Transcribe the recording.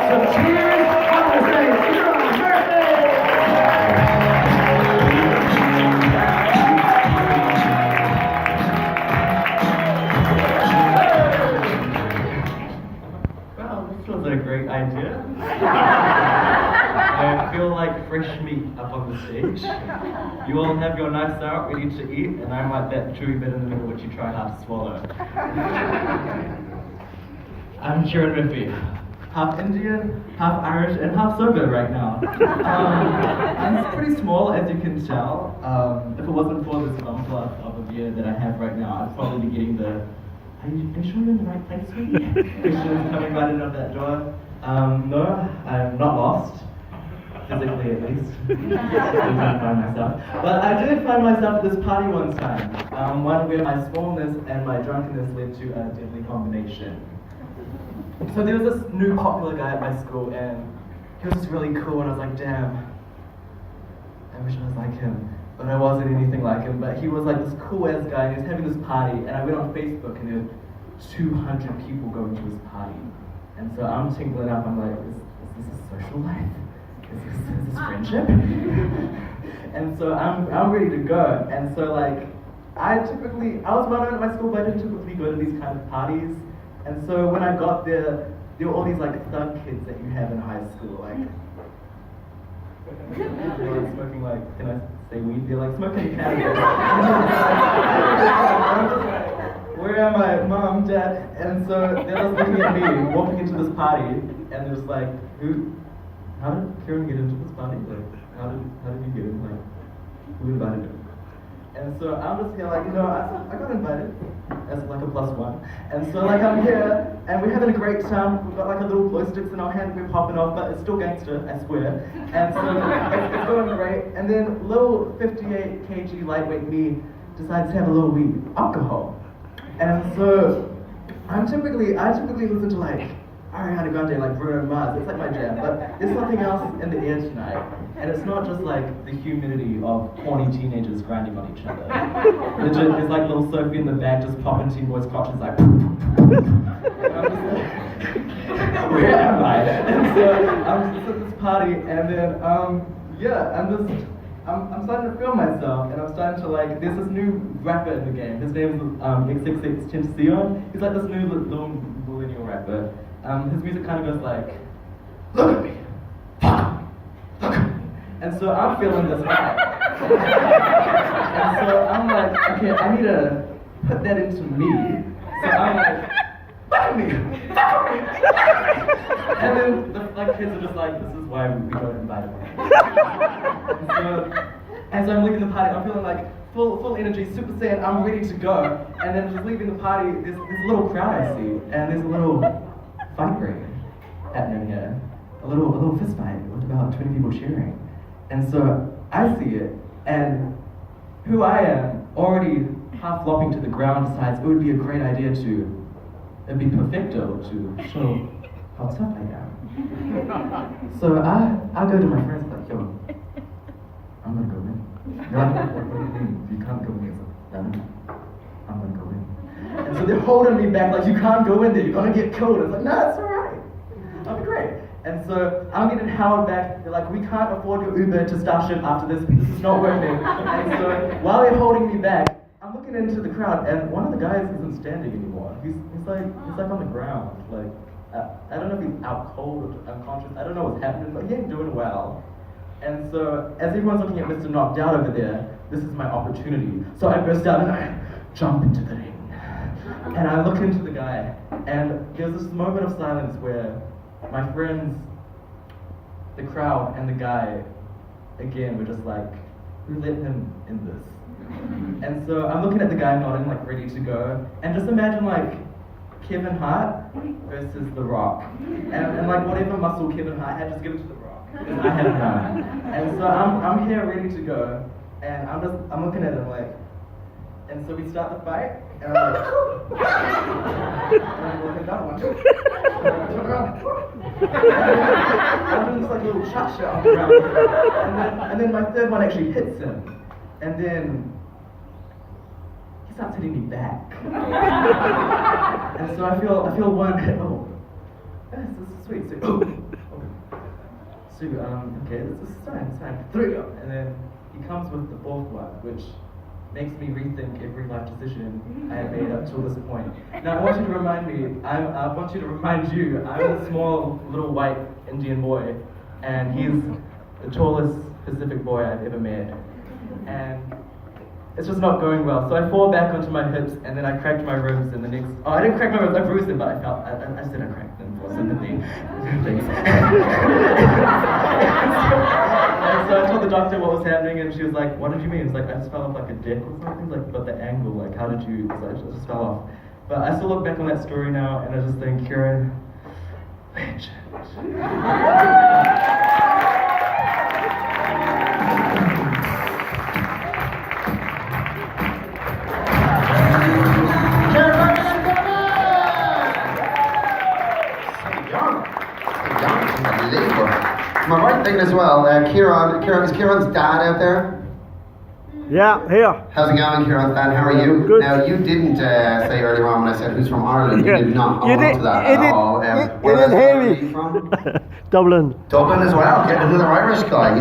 some cheers. I'm going to say, it's your birthday! Well, this was a great idea. I feel like fresh meat up on the stage. You all have your knives out, ready to eat, and I'm like that chewy bit in the middle which you try hard to swallow. I'm Kieran Rippey. Half Indian, half Irish, and half sober right now. I'm pretty small, as you can tell. If it wasn't for this bumper of a beer that I have right now, I'd probably be getting the are you sure you're in the right place, sweetie? Questions coming right in of that door. No, I'm not lost. Physically, at least. I didn't find myself. But I did find myself at this party one time. One where my smallness and my drunkenness led to a deadly combination. So there was this new popular guy at my school, and he was just really cool, and I was like, damn, I wish I was like him. But I wasn't anything like him, but he was like this cool-ass guy, and he was having this party, and I went on Facebook, and there were 200 people going to his party. And so I'm tingling up, I'm like, is this a social life? Is this friendship? And so I'm ready to go, and so like, I was well known at my school, but I didn't typically go to these kind of parties. And so when I got there were all these like thug kids that you have in high school, like, they were smoking like, can I say weed? They're like smoking cannabis. Where am I, mom, dad? And so they're just looking at me, walking into this party, and they're just like, how did Kieran get into this party? Like, how did you get in? Like, who invited him? And so I'm just here like, I got invited as like a +1. And so like I'm here, and we're having a great time. We've got like a little glow sticks in our hand, we're popping off, but it's still gangster, I swear. And so it's going great. And then little 58 kg lightweight me decides to have a little weed, alcohol. And so I typically listen to like Ariana Grande, like Bruno Mars, it's like my jam, but there's something else in the air tonight, and it's not just like the humidity of horny teenagers grinding on each other. Legit, there's like little Sophie in the back just popping teen boys' crotches like, and I'm just like, where am I? And so I'm just at this party, and then I'm starting to feel myself, and I'm starting to like, there's this new rapper in the game, his name is XXXTentacion. He's like this new little millennial rapper. His music kind of goes like, look at me, look at me. And so I'm feeling this vibe. And so I'm like, okay, I need to put that into me. So I'm like, look at me, look at me, look at me. And then the like, kids are just like, this is why we got invited. And so as I'm leaving the party, I'm feeling like full energy, Super Saiyan, I'm ready to go. And then just leaving the party, there's a little crowd I see, and there's a little fight ring happening here. A little fist fight with about 20 people cheering. And so I see it, and who I am, already half flopping to the ground, decides it would be a great idea it'd be perfecto to show how tough I am. So I go to my friends like, yo, I'm gonna go in. They're like, what do you mean? You can't go in. No, I'm gonna go in. And so they're holding me back like, you can't go in there, you're gonna get killed. I was like, no, it's alright. I'll be great. And so I'm getting held back. They're like, we can't afford your Uber to Starship after this. This is not working. And so while they're holding me back, I'm looking into the crowd, and one of the guys isn't standing anymore. He's like on the ground. Like, I don't know if he's out cold or unconscious. I don't know what's happening, but he ain't doing well. And so as everyone's looking at Mr. Knocked Out over there, this is my opportunity. So I burst out and I jump into the ring. And I look into the guy, and there's this moment of silence where my friends, the crowd, and the guy, again, were just like, who let him in this? And so I'm looking at the guy nodding, like ready to go, and just imagine like Kevin Hart versus The Rock. And like whatever muscle Kevin Hart had, just give it to The Rock. Because I have none. And so I'm here ready to go, and I'm looking at him like, and so we start the fight, and I'm like, and I'm looking that one. Turn around. I'm doing this like little cha-cha on the ground. And then my third one actually hits him. And then he starts hitting me back. And so I feel one hit. Oh, this is is sweet. So, okay, this is fine, it's fine. 3, and then he comes with the 4th one, which makes me rethink every life decision I have made up till this point. Now I want you to remind you, I'm a small little white Indian boy, and he's the tallest Pacific boy I've ever met. And it's just not going well. So I fall back onto my hips, and then I cracked my ribs in the next... Oh, I didn't crack my ribs, I bruised them, but I said I cracked them for sympathy. And so I told the doctor what was happening, and she was like, what did you mean? It's like, I just fell off like a dick or something, like, but the angle, like, how did you... So I just fell off. But I still look back on that story now, and I just think, Kieran, legend. Am I right thinking as well, Kieran, is Kieran's dad out there? Yeah, here. How's it going, Kieran's dad? How are you? Good. Now, you didn't say earlier on when I said who's from Ireland. Yeah. You did not hold on to that at all. You didn't hear me. From? Dublin. Dublin as well. Okay, another Irish guy. He's